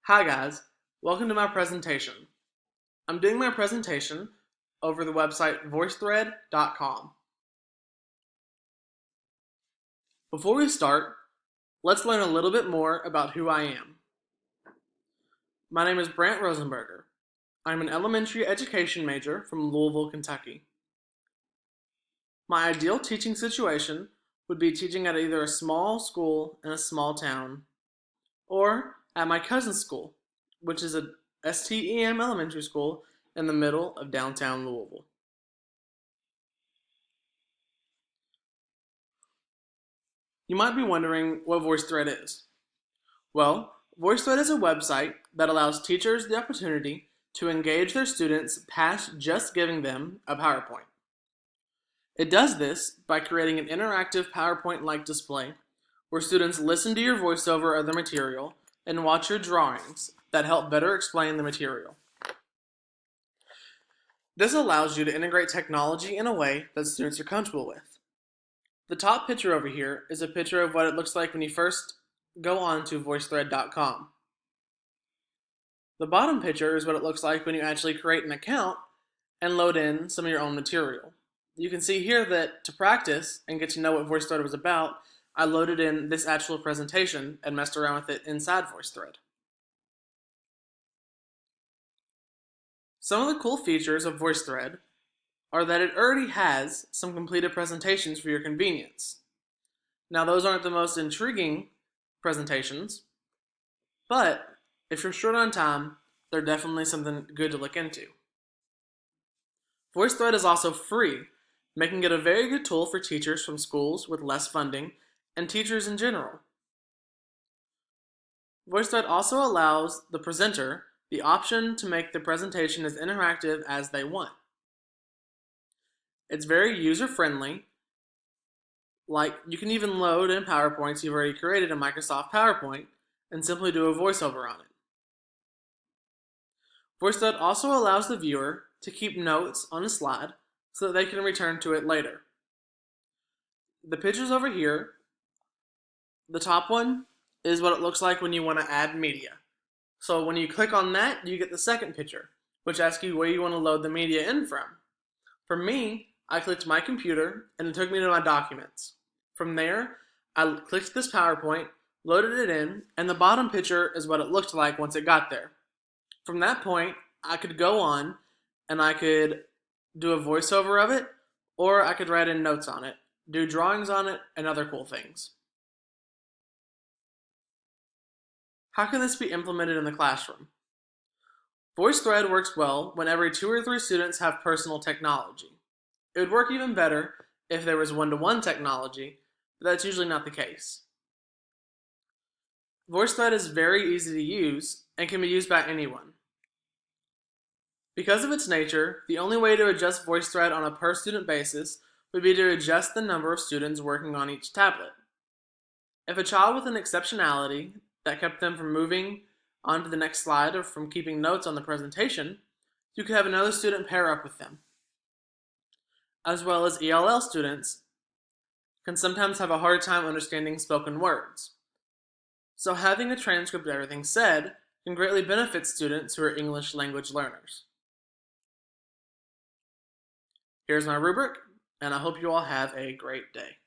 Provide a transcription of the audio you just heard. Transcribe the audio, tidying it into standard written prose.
Hi guys, welcome to my presentation. I'm doing my presentation over the website VoiceThread.com. Before we start, let's learn a little bit more about who I am. My name is Brant Rosenberger. I'm an elementary education major from Louisville, Kentucky. My ideal teaching situation would be teaching at either a small school in a small town or at my cousin's school, which is a STEM elementary school in the middle of downtown Louisville. You might be wondering what VoiceThread is. Well, VoiceThread is a website that allows teachers the opportunity to engage their students past just giving them a PowerPoint. It does this by creating an interactive PowerPoint-like display where students listen to your voiceover of the material and watch your drawings that help better explain the material. This allows you to integrate technology in a way that students are comfortable with. The top picture over here is a picture of what it looks like when you first go on to VoiceThread.com. The bottom picture is what it looks like when you actually create an account and load in some of your own material. You can see here that to practice and get to know what VoiceThread was about, I loaded in this actual presentation and messed around with it inside VoiceThread. Some of the cool features of VoiceThread are that it already has some completed presentations for your convenience. Now, those aren't the most intriguing presentations, but if you're short on time, they're definitely something good to look into. VoiceThread is also free, making it a very good tool for teachers from schools with less funding and teachers in general. VoiceThread also allows the presenter the option to make the presentation as interactive as they want. It's very user-friendly. Like, you can even load in PowerPoints you've already created in Microsoft PowerPoint and simply do a voiceover on it. VoiceThread also allows the viewer to keep notes on a slide so that they can return to it later. The pictures over here, the top one is what it looks like when you want to add media. So when you click on that, you get the second picture, which asks you where you want to load the media in from. For me, I clicked my computer and it took me to my documents. From there, I clicked this PowerPoint, loaded it in, and the bottom picture is what it looked like once it got there. From that point, I could go on and I could do a voiceover of it, or I could write in notes on it, do drawings on it, and other cool things. How can this be implemented in the classroom? VoiceThread works well when every 2 or 3 students have personal technology. It would work even better if there was one-to-one technology, but that's usually not the case. VoiceThread is very easy to use and can be used by anyone. Because of its nature, the only way to adjust VoiceThread on a per-student basis would be to adjust the number of students working on each tablet. If a child with an exceptionality that kept them from moving on to the next slide or from keeping notes on the presentation, you could have another student pair up with them. As well as ELL students can sometimes have a hard time understanding spoken words. So having a transcript of everything said can greatly benefit students who are English language learners. Here's my rubric, and I hope you all have a great day.